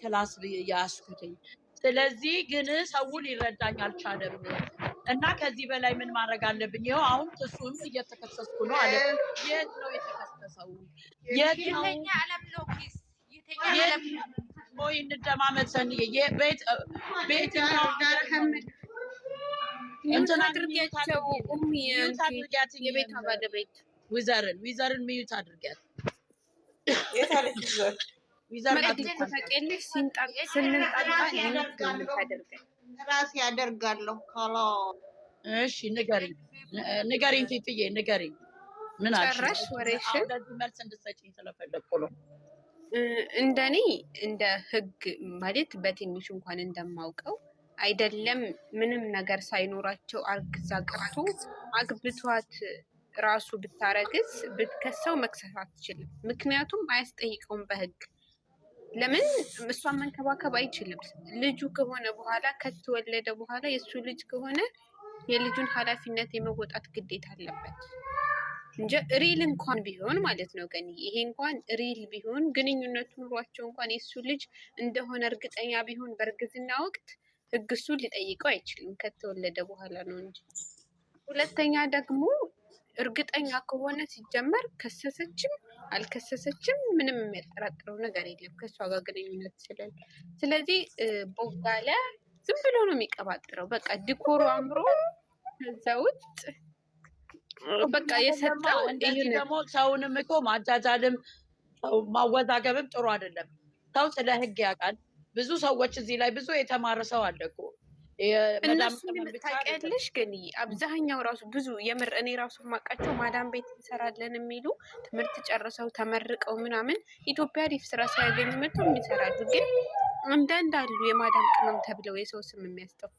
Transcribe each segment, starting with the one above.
ክላስ ያስኩትኝ። ስለዚህ ግን ሰው ሊረዳኝ አልቻለም እና ከዚህ በላይ ምን ማድረግ አለብኝ? ይኸው አሁን ክሱም እየተከሰስኩ ነው አለ። የት ነው የተከሰሰው? የት ነው? ወይ እንደማመጥ ሰንዬ ቤት እንትና አድርጊያቸው አድርጊያት የቤት ባለቤት ዊዘርን ሚዩት አድርጊያት። ታውቂያለሽ ስንጣጣ ራሴ ያደርጋለሁ። እሺ ንገሪኝ ፊፍዬ ንገሪኝ። ምን ጨረሽ ወሬሽን? ለዚህ መልስ እንድትሰጪኝ ስለፈለኩ ነው። እንደኔ እንደ ህግ ማለት በትንሹ እንኳን እንደማውቀው አይደለም ምንም ነገር ሳይኖራቸው አርግዛ ቀርቶ አግብቷት ራሱ ብታረግዝ ብትከሰው መክሰስ አትችልም። ምክንያቱም አያስጠይቀውም በህግ። ለምን እሷን መንከባከብ አይችልም። ልጁ ከሆነ በኋላ ከተወለደ በኋላ የእሱ ልጅ ከሆነ የልጁን ኃላፊነት የመወጣት ግዴታ አለበት እንጂ ሪል እንኳን ቢሆን ማለት ነው። ግን ይሄ እንኳን ሪል ቢሆን ግንኙነቱ ኑሯቸው እንኳን የእሱ ልጅ እንደሆነ እርግጠኛ ቢሆን በእርግዝና ወቅት ህግ እሱን ሊጠይቀው አይችልም። ከተወለደ በኋላ ነው እንጂ። ሁለተኛ ደግሞ እርግጠኛ ከሆነ ሲጀመር ከሰሰችም አልከሰሰችም ምንም የሚያጠራጥረው ነገር የለም ከእሷ ጋር ግንኙነት ስላለ። ስለዚህ ቦጋለ ዝም ብሎ ነው የሚቀባጥረው። በቃ ዲኮሩ አምሮ ከዛ ውጭ በቃ የሰጠው እንደዚህ ደግሞ ሰውንም እኮ ማጃጃልም ማወዛገብም ጥሩ አይደለም። ሰው ስለ ህግ ያውቃል። ብዙ ሰዎች እዚህ ላይ ብዙ የተማረ ሰው አለ እኮ እነሱን ታውቂያለሽ። ግን አብዛኛው ራሱ ብዙ የምር እኔ ራሱ ማውቃቸው ማዳም ቤት እንሰራለን የሚሉ ትምህርት ጨርሰው ተመርቀው ምናምን ኢትዮጵያ አሪፍ ስራ ሳያገኙ መጥተው የሚሰራሉ። ግን አንዳንድ አሉ የማዳም ቅመም ተብለው የሰው ስም የሚያስጠፉ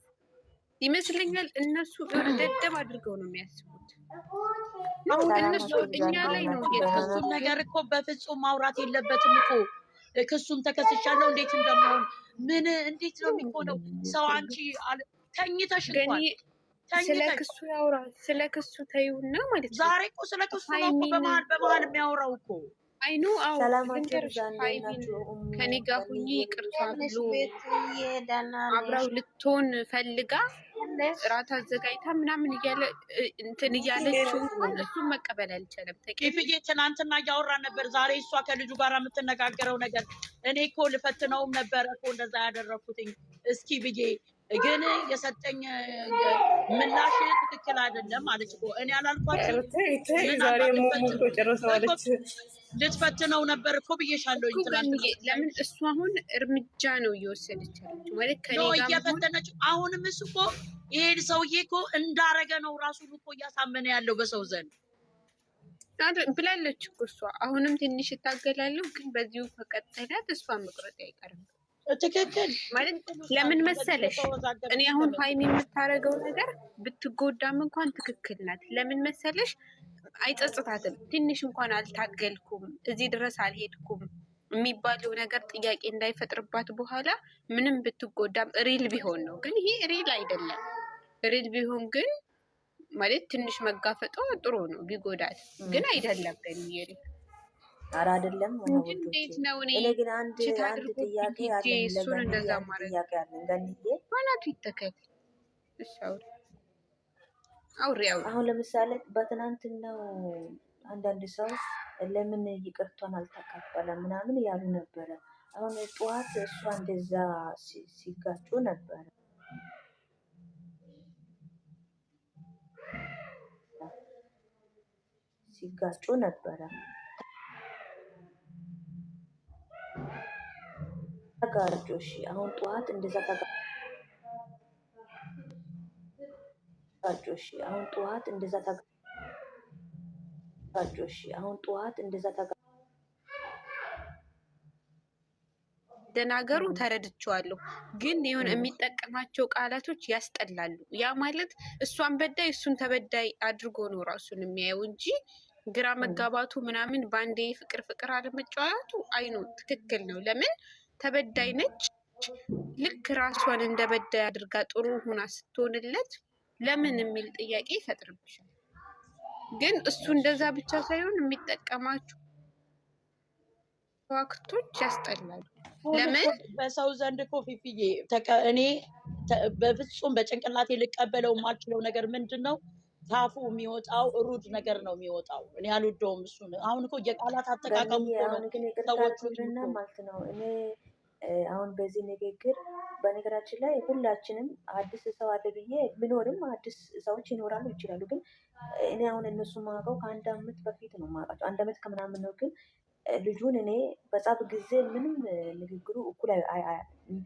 ይመስለኛል። እነሱ ደደብ አድርገው ነው የሚያስቡት። እነሱ እኛ ላይ ነው የክሱን ነገር እኮ በፍጹም ማውራት የለበትም እኮ። ክሱም ተከስሻለሁ እንዴት እንደምሆን ምን እንዴት ነው የሚሆነው? ሰው አንቺ ተኝተሽ እንኳን ስለ ክሱ ያውራ። ስለ ክሱ ተይውና ማለት ነው። ዛሬ እኮ ስለ ክሱ ነው እኮ በመሀል የሚያወራው እኮ። አይኑ አው ከኔ ጋር ሁኚ ይቅርታ ብሎ አብራው ልትሆን ፈልጋ እራት አዘጋጅታ ምናምን እያለ እንትን እያለችው እሱን መቀበል አልቻለም። ተቀብዬ ትናንትና እያወራን ነበር። ዛሬ እሷ ከልጁ ጋር የምትነጋገረው ነገር እኔ እኮ ልፈትነውም ነበር እኮ እንደዛ ያደረኩትኝ እስኪ ብዬ ግን የሰጠኝ ምላሽ ትክክል አይደለም አለች እኮ። እኔ አላልኳትም። ልትፈትነው ነበር እኮ ብዬሻለሁ። ለምን እሱ አሁን እርምጃ ነው እየወሰደች ያለችው ማለት ከኔ ጋር እየፈተነች። አሁንም እሱ እኮ ይሄድ ሰውዬ እኮ እንዳረገ ነው ራሱን እኮ እያሳመነ ያለው በሰው ዘንድ ብላለች እኮ እሷ። አሁንም ትንሽ እታገላለሁ ግን በዚሁ ከቀጠለ ተስፋ መቁረጥ አይቀርም። ትክክል ማለት ለምን መሰለሽ እኔ አሁን ሀይሚ የምታረገው ነገር ብትጎዳም እንኳን ትክክል ናት። ለምን መሰለሽ አይጸጽታትም። ትንሽ እንኳን አልታገልኩም እዚህ ድረስ አልሄድኩም የሚባለው ነገር ጥያቄ እንዳይፈጥርባት በኋላ ምንም ብትጎዳም ሪል ቢሆን ነው። ግን ይሄ ሪል አይደለም። ሪል ቢሆን ግን ማለት ትንሽ መጋፈጧ ጥሩ ነው ቢጎዳት ግን አይደለም። ግን ይሄ ኧረ አይደለም እንዴት ነው? እኔ ግን አንድ ጥያቄ አለኝ። እሱን እንደዛ ማድረግ ገንዬ ማናቱ ይተከል አውሪ አሁን ለምሳሌ በትናንትናው አንዳንድ ሰው ለምን ይቅርቷን አልተቀበለም ምናምን ያሉ ነበረ። አሁን ጠዋት እሷ እንደዛ ሲጋጩ ነበረ። ተጋርጆ እሺ አሁን ጠዋት እንደዛ ተጋርጆ እሺ አሁን ጠዋት እንደዛ ተጋርጆ እሺ አሁን ጠዋት እንደዛ ደናገሩ ተረድቼዋለሁ። ግን የሆነ የሚጠቀማቸው ቃላቶች ያስጠላሉ። ያ ማለት እሷን በዳይ እሱን ተበዳይ አድርጎ ነው ራሱን የሚያየው እንጂ ግራ መጋባቱ ምናምን ባንዴ ፍቅር አለመጫወቱ አይኑ ትክክል ነው። ለምን ተበዳይ ነች። ልክ ራሷን እንደ በዳይ አድርጋ ጥሩ ሆና ስትሆንለት ለምን የሚል ጥያቄ ይፈጥርብሻል። ግን እሱ እንደዛ ብቻ ሳይሆን የሚጠቀማችሁ ዋክቶች ያስጠላሉ። ሁን እኮ ለምን በሰው ዘንድ እኮ ፊፊዬ እኔ በፍጹም በጭንቅላቴ ልቀበለው የማልችለው ነገር ምንድን ነው? ታፉ የሚወጣው ሩድ ነገር ነው የሚወጣው። እኔ አልወደውም እሱን። አሁን እኮ የቃላት አጠቃቀሙ ገንዬ እኮ ነው አሁን ግን ይቅርታ ሰዎቹ አድርጉልና እኮ ማለት ነው። እኔ አሁን በዚህ ንግግር በነገራችን ላይ ሁላችንም አዲስ ሰው አለ ብዬ ብኖርም አዲስ ሰዎች ይኖራሉ ይችላሉ። ግን እኔ አሁን እነሱ ማውቀው ከአንድ አመት በፊት ነው ማውቃቸው፣ 1 አመት ከምናምን ነው። ግን ልጁን እኔ በጸብ ጊዜ ምንም ንግግሩ እኩል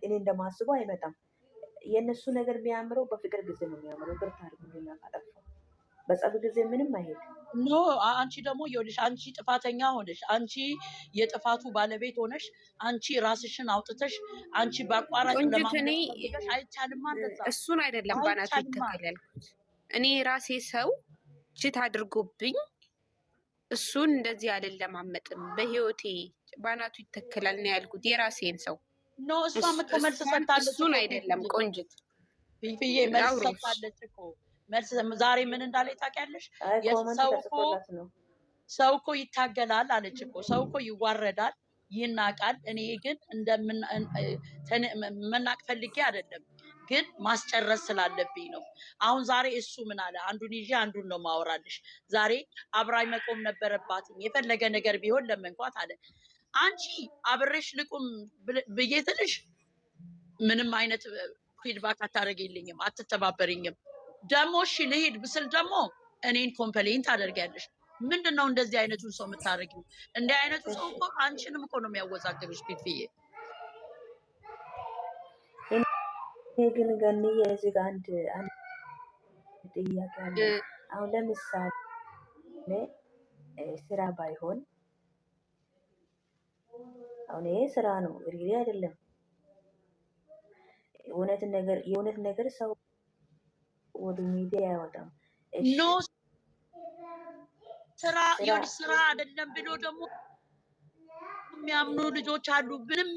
እኔ እንደማስበው አይመጣም። የእነሱ ነገር የሚያምረው በፍቅር ጊዜ ነው የሚያምረው። ይቅርታ አድርጉልኝ ካጠፋሁ። በጸብ ጊዜ ምንም አይሄድ። ኖ አንቺ ደግሞ ይኸውልሽ፣ አንቺ ጥፋተኛ ሆነሽ፣ አንቺ የጥፋቱ ባለቤት ሆነሽ፣ አንቺ ራስሽን አውጥተሽ፣ አንቺ በአቋራጭ ቆንጅት እኔ ለማምለጥ ፈልገሽ አይቻልማ። እንደዛ እሱን አይደለም ባናቱ አይቻልማ። ይተከል ያልኩት እኔ ራሴ ሰው ችት አድርጎብኝ እሱን እንደዚህ አይደለማመጥም። በህይወቴ ባናቱ ይተከላል ነው ያልኩት የራሴን ሰው። ኖ እሷም እኮ መልስ ሰጥታለች እሱን እኮ አይደለም ቆንጅት ፊፊዬ፣ መልስ አውሮሽ ሰጥታለች እኮ። መልስ ዛሬ ምን እንዳለ ታውቂያለሽ? አይ ኮመንት ሰው እኮ ተጽፎላት ነው። ሰው እኮ ይታገላል አለች እኮ። ሰው እኮ ይዋረዳል፣ ይናቃል። እኔ ግን መናቅ ፈልጌ አይደለም፣ ግን ማስጨረስ ስላለብኝ ነው። አሁን ዛሬ እሱ ምን አለ? አንዱን ይዤ አንዱን ነው ማወራልሽ። ዛሬ አብራኝ መቆም ነበረባትም። የፈለገ ነገር ቢሆን ለመንኳት አለ። አንቺ አብሬሽ ልቁም ብዬ ትልሽ ምንም አይነት ፊድባክ አታደርጊልኝም፣ አትተባበሪኝም። ደግሞ እሺ ልሄድ ብስል ደግሞ እኔን ኮምፕሌንት ታደርጊያለሽ። ምንድን ነው እንደዚህ አይነቱን ሰው የምታደርጊው? እንዲህ አይነቱ ሰው እኮ አንቺንም እኮ ነው የሚያወዛግብሽ ፊትዬ። እኔ ግን ገንዬ እዚህ ጋር አንድ ጥያቄ አለ። አሁን ለምሳሌ ስራ ባይሆን፣ አሁን ይሄ ስራ ነው ሪሊ አይደለም። የእውነት ነገር ሰው ወደ ሚዲያ አይወጣም። ኖ ስራ ስራ አይደለም ብሎ ደግሞ የሚያምኑ ልጆች አሉ። ምንም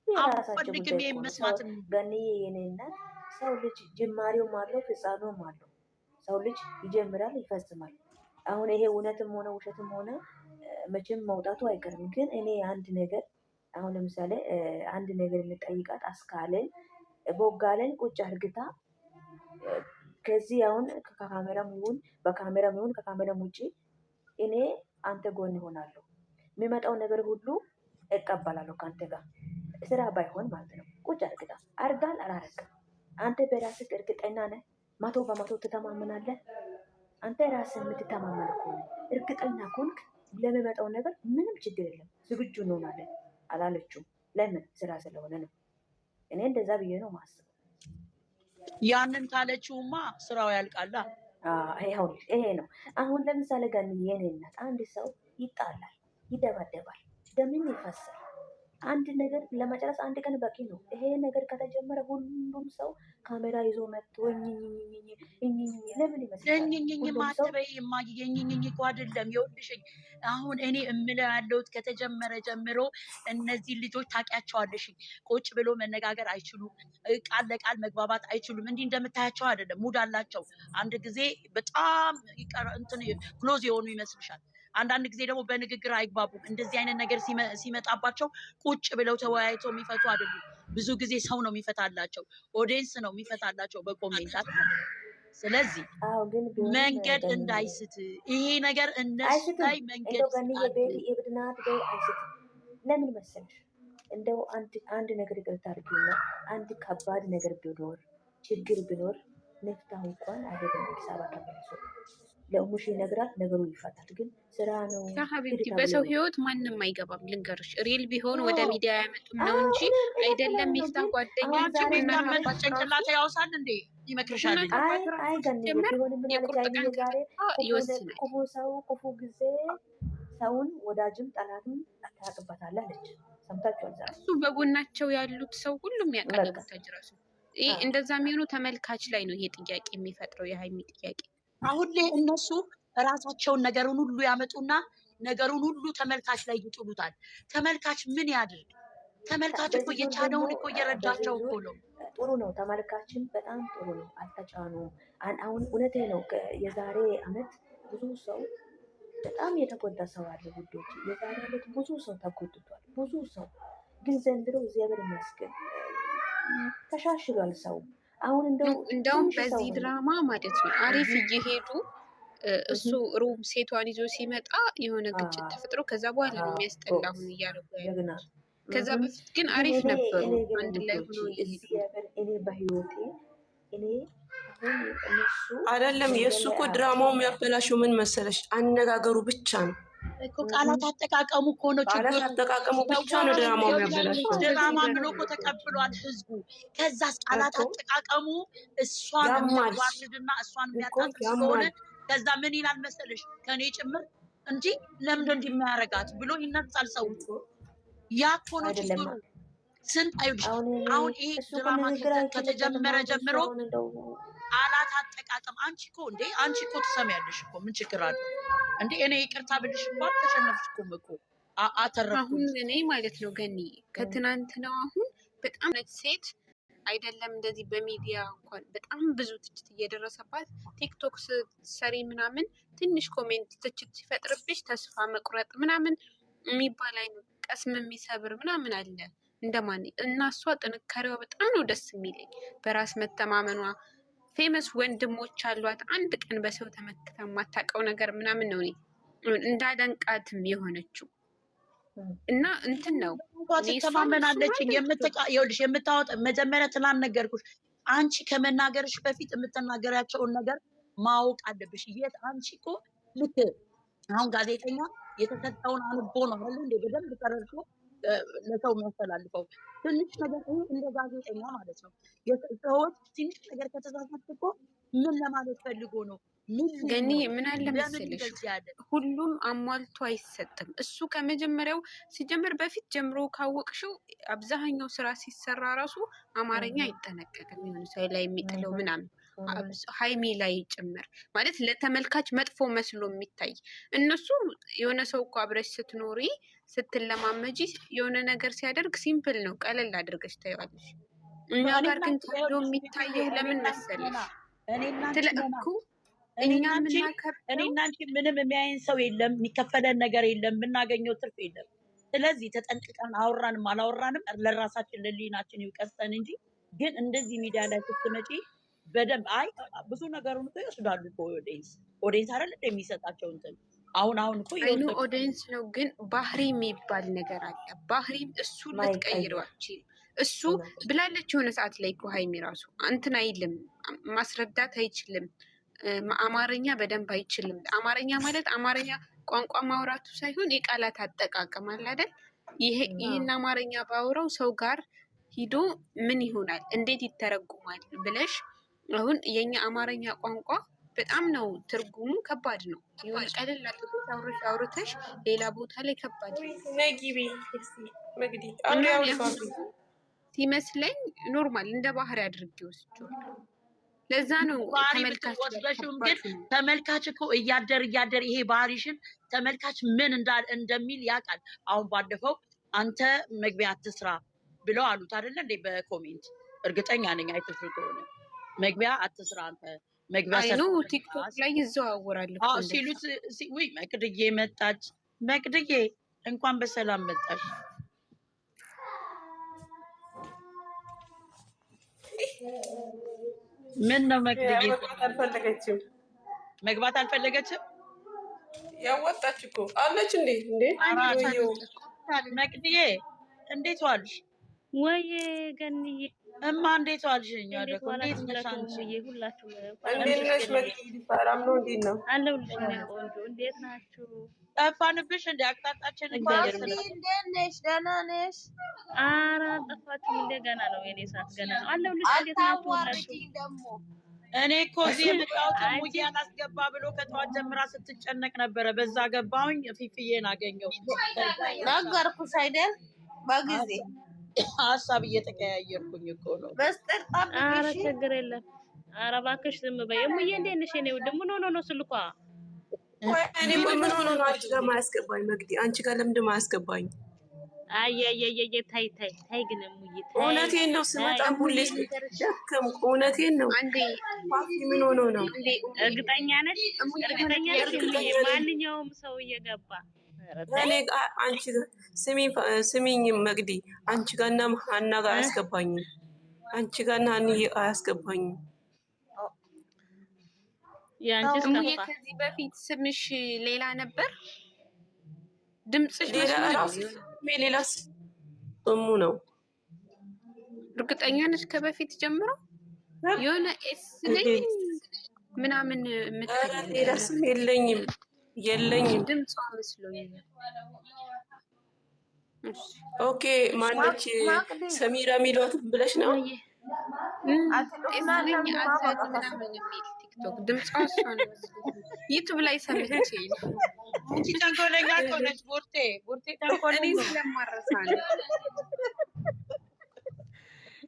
አልፈልግም መስማት። ገንዬ የኔ እናት፣ ሰው ልጅ ጅማሬውም አለው ፍጻሜውም አለው። ሰው ልጅ ይጀምራል ይፈጽማል። አሁን ይሄ እውነትም ሆነ ውሸትም ሆነ መቼም መውጣቱ አይቀርም። ግን እኔ አንድ ነገር አሁን ለምሳሌ አንድ ነገር እንጠይቃት አስካለን ቦጋለን ቁጭ አርግታ ከዚህ አሁን ከካሜራም ይሁን በካሜራም ይሁን ከካሜራም ውጪ እኔ አንተ ጎን ይሆናለሁ። የሚመጣው ነገር ሁሉ እቀበላለሁ ከአንተ ጋር ስራ ባይሆን ማለት ነው። ቁጭ አርግታ አርጋል አላረግም አንተ በራስህ እርግጠኛ ነህ? 100% ትተማመናለህ? አንተ ራስህ የምትተማመን ከሆነ እርግጠኛ ከሆንክ ለሚመጣው ነገር ምንም ችግር የለም ዝግጁ እንሆናለን አላለችም። ለምን? ስራ ስለሆነ ነው። እኔ እንደዛ ብዬ ነው ማስበው። ያንን ካለችውማ ስራው ያልቃላ። ይሄ ነው። አሁን ለምሳሌ ጋር የኔ እናት አንድ ሰው ይጣላል፣ ይደባደባል፣ ደምን ይፈሳል። አንድ ነገር ለመጨረስ አንድ ቀን በቂ ነው። ይሄ ነገር ከተጀመረ ሁሉም ሰው ካሜራ ይዞ መጥቶ ለምን ይመስላል? እኮ አይደለም። ይኸውልሽኝ አሁን እኔ እምለው ያለሁት ከተጀመረ ጀምሮ እነዚህ ልጆች ታውቂያቸዋለሽ። ቁጭ ብሎ መነጋገር አይችሉም፣ ቃል ለቃል መግባባት አይችሉም። እንዲህ እንደምታያቸው አይደለም። ሙድ አላቸው። አንድ ጊዜ በጣም ክሎዝ የሆኑ ይመስልሻል። አንዳንድ ጊዜ ደግሞ በንግግር አይግባቡም። እንደዚህ አይነት ነገር ሲመጣባቸው ቁጭ ብለው ተወያይተው የሚፈቱ አይደሉም። ብዙ ጊዜ ሰው ነው የሚፈታላቸው፣ ኦዲየንስ ነው የሚፈታላቸው በኮሜንት አይደል? ስለዚህ መንገድ እንዳይስት ይሄ ነገር እነሱ ላይ መንገድ ለምን መሰለሽ እንደው አንድ ነገር ይቅርታ አድርጊና አንድ ከባድ ነገር ቢኖር ችግር ቢኖር ነፍታው እንኳን አይደለም አዲስ አበባ ተመልሶ ለሙሽ ይነግራል፣ ነገሩ ይፈታል። ግን ስራ ነው ሀቢብቲ በሰው ህይወት ማንም አይገባም። ልንገርሽ ሪል ቢሆን ወደ ሚዲያ ያመጡም ነው እንጂ አይደለም። ሚፍታ ጓደኛ ጭንቅላት ያውሳል እንዴ ይመክርሻል። አይ ገን ቢሆን ምን ያለኝ ዛሬ ይወስናል። ክፉ ጊዜ ሰውን ወዳጅም ጠላትም ታውቅበታለህ አለች። ሰምታችኋል? ዛሬ እሱ በጎናቸው ያሉት ሰው ሁሉም ያውቃል። ተጅራሱ ይሄ እንደዛ የሚሆኑ ተመልካች ላይ ነው ይሄ ጥያቄ የሚፈጥረው የሀይሚ ጥያቄ። አሁን ላይ እነሱ ራሳቸውን ነገሩን ሁሉ ያመጡና ነገሩን ሁሉ ተመልካች ላይ ይጥሉታል። ተመልካች ምን ያድርግ? ተመልካች እኮ የቻለውን እኮ እየረዳቸው እኮ ነው። ጥሩ ነው። ተመልካችን በጣም ጥሩ ነው። አልተጫኑም። አሁን እውነቴ ነው። የዛሬ አመት ብዙ ሰው በጣም የተጎዳ ሰው አለ ውዶች። የዛሬ ዓመት ብዙ ሰው ተጎድቷል፣ ብዙ ሰው ግን ዘንድሮ እግዚአብሔር ይመስገን ተሻሽሏል ሰው። አሁን እንደውም በዚህ ድራማ ማለት ነው አሪፍ እየሄዱ እሱ ሩም ሴቷን ይዞ ሲመጣ የሆነ ግጭት ተፈጥሮ ከዛ በኋላ ነው የሚያስጠላ አሁን እያደረጉ ያሉት። ከዛ በፊት ግን አሪፍ ነበሩ አንድ ላይ ሆኖ እየሄዱ። እኔ በህይወቴ እኔ አሁን እነሱ አይደለም የእሱ እኮ ድራማው የሚያበላሸው ምን መሰለሽ? አነጋገሩ ብቻ ነው እኮ ቃላት አጠቃቀሙ እኮ ነው ችግሩ። ቃላት አጠቃቀሙ ብቻ ነው ድራማው የሚያበላሸው። ድራማ ብሎ እኮ ተቀብሏል ህዝቡ። ከዛስ ቃላት አጠቃቀሙ እሷን የሚያዋርድና እሷን የሚያጣጥል ስለሆነ ከዛ ምን ይላል መሰለሽ ከኔ ጭምር እንጂ ለምን እንደሚያረጋት ብሎ ይነሳል ሰው። ያ እኮ ነው ችግሩ። ስንት አይልሽ አሁን ይሄ ድራማ ከተጀመረ ጀምሮ ቃላት አጠቃቀም አንቺ እኮ ትሰሚያለሽ እኮ ምን ችግር አለ እንዴ? እኔ ይቅርታ ብልሽ እንኳን ተሸነፍሽኩም እኮ አተረፍኩ። አሁን እኔ ማለት ነው ገኒ ከትናንትናው አሁን በጣም ሴት አይደለም እንደዚህ በሚዲያ እንኳን በጣም ብዙ ትችት እየደረሰባት ቲክቶክ ሰሪ ምናምን ትንሽ ኮሜንት ትችት ሲፈጥርብሽ ተስፋ መቁረጥ ምናምን የሚባል አይነት ቀስም የሚሰብር ምናምን አለ እንደማን እና እሷ ጥንካሬዋ በጣም ነው ደስ የሚለኝ። በራስ መተማመኗ ፌመስ ወንድሞች አሏት። አንድ ቀን በሰው ተመክታ የማታውቀው ነገር ምናምን ነው እንዳደንቃትም የሆነችው እና እንትን ነው ትተማመናለች። ይኸውልሽ የምታወጣ መጀመሪያ ትናንት ነገርኩሽ። አንቺ ከመናገርሽ በፊት የምትናገራቸውን ነገር ማወቅ አለብሽ። አንቺ እኮ ልክ አሁን ጋዜጠኛ የተሰጠውን አንቦ ነው አይደል እንዴ በደንብ ተረድቶ ለሰው የሚያስተላልፈው። ትንሽ ነገር እንደ ጋዜጠኛ ማለት ነው። ሰዎች ትንሽ ነገር ከተሳሳቱ እኮ ምን ለማለት ፈልጎ ነው ገኒ ምን አለ መሰለሽ ሁሉም አሟልቶ አይሰጥም። እሱ ከመጀመሪያው ሲጀምር በፊት ጀምሮ ካወቅሽው አብዛኛው ስራ ሲሰራ ራሱ አማርኛ አይጠነቀቅም። የሆነ ሰው ላይ የሚጥለው ምናምን ሃይሚ ላይ ጭምር ማለት ለተመልካች መጥፎ መስሎ የሚታይ እነሱ የሆነ ሰው እኮ አብረሽ ስትኖሪ ስትለማመጂ የሆነ ነገር ሲያደርግ ሲምፕል ነው፣ ቀለል አድርገሽ ታይዋለሽ። እኛ ጋር ግን ተብሎ የሚታየው ለምን መሰለሽ ትለኩ እኔና አንቺ ምንም የሚያይን ሰው የለም፣ የሚከፈለን ነገር የለም፣ የምናገኘው ትርፍ የለም። ስለዚህ ተጠንቅቀን አወራንም አላወራንም ለራሳችን ለሊናችን ይውቀሰን እንጂ ግን እንደዚህ ሚዲያ ላይ ስትመጪ በደንብ ብዙ ነገሩን እኮ ይወስዳሉ እኮ ኦዲየንስ አይደል እንደሚሰጣቸው እንትን አሁን እኮ ኦዲየንስ ነው። ግን ባህሪ የሚባል ነገር አለ። ባህሪም እሱ ልትቀይረዋችን እሱ ብላለች የሆነ ሰዓት ላይ እኮ ሃይሚ ራሱ እንትን አይልም፣ ማስረዳት አይችልም፣ አማርኛ በደንብ አይችልም። አማርኛ ማለት አማርኛ ቋንቋ ማውራቱ ሳይሆን የቃላት አጠቃቀም አለ አይደል? ይህን አማርኛ ባውራው ሰው ጋር ሂዶ ምን ይሆናል፣ እንዴት ይተረጉማል ብለሽ አሁን የኛ አማርኛ ቋንቋ በጣም ነው ትርጉሙ ከባድ ነው። የሆነ ቀለል አድርገሽ አውርተሽ ሌላ ቦታ ላይ ከባድ ነው ሲመስለኝ ኖርማል እንደ ባህሪ አድርጌ ወስጄዋለሁ። ለዛ ነው ተመልካች እኮ እያደር ይሄ ባህሪሽን ተመልካች ምን እንደሚል ያውቃል። አሁን ባለፈው አንተ መግቢያ አትስራ ብለው አሉት አይደለ እንዴ በኮሜንት እርግጠኛ ነኝ አይተሽ ከሆነ መግቢያ አትስራ አንተ መግቢያ ቲክቶክ ላይ ይዘዋወራል ሲሉት ወይ መቅድዬ መጣች። መቅድዬ እንኳን በሰላም መጣሽ። ምን ነው መቅድዬ መግባት አልፈለገችም? ያወጣች እኮ አለች እንዴ መቅድዬ እንዴት ዋልሽ? ወይ ገንዬ እማ እንዴት ዋልሽ? እንዴት ነሽ አንቺ? ሁላችሁ እንዴት ነሽ? ሰላም ነው? እንዴት ነው አለሁልሽ። ቆንጆ እንዴት ናችሁ? ጠፋንብሽ እንደ አቅጣጫችን እንዴት ነሽ? ደህና ነሽ? ኧረ አልጠፋችሁም። እንደገና ነው የኔ ሰዓት ገና ነው። አለሁልሽ። እንዴት ናችሁ? ደግሞ እኔ እኮ እዚህ የመጣሁት ሙዚያን አስገባ ብሎ ከጠዋት ጀምራ ስትጨነቅ ነበረ። በዛ ገባሁኝ። ፊፍዬን አገኘው። ነገርኩሽ አይደል? በጊዜ ሀሳብ እየተቀያየርኩኝ እኮ ነው። ኧረ ችግር የለም። ኧረ እባክሽ ዝም በይ እሙዬ። እንዴት ነሽ? እኔ ውድ ምን ሆኖ ነው ስልኳ? እኔ ምን ሆኖ ነው አንቺ ጋር ማያስገባኝ? መግዲ አንቺ ጋር ለምንድን ማያስገባኝ? አይ ታይ ግን እሙዬ ታይ እውነቴን ነው። ስመጣ ሁሌ ደከምኩ። እውነቴን ነው። አንዴ ምን ሆኖ ነው? እርግጠኛ ነሽ እሙዬ? ማንኛውም ሰው እየገባ እኔ አንቺ ስሚኝ መቅዲ፣ አንቺ ጋርና ሀና ጋር አያስገባኝም። አንቺ ጋርና ሀኒ አያስገባኝም። እሙዬ ከዚህ በፊት ስምሽ ሌላ ነበር? ድምፅሽ ሌላ ስሙ ነው። እርግጠኛ ነሽ? ከበፊት ጀምሮ የሆነ ኤስ ላይ ምናምን የምትል ሌላ ስም የለኝም። ድምጿ መስሎኝ። ኦኬ ማነች? ሰሚራ የሚሏት ብለሽ ነው? ምናምን የሚል ቲክቶክ ድምጿ እሷ ነው። ዩቱብ ላይ ሰምቼ አንቺ ተንኮለኛ ከሆነች ቡርቴ ተንኮለኛ ስለማረሳ ነው።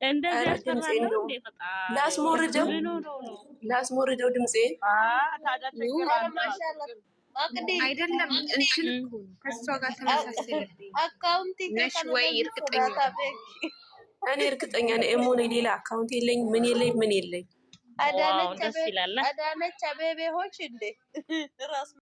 እንደዚህ አስፈራለሁ እንዴ? ላስሞርደው ድምጼ አይደለም እንትን ከሷ ጋር ተመሳሰለብኝ ነሽ ወይ? እርግጠኛ እኔ እርግጠኛ ነኝ። እሞኔ ሌላ አካውንት የለኝ ምን የለኝ። አዳነች አቤቤ ሆች እንዴ ራስ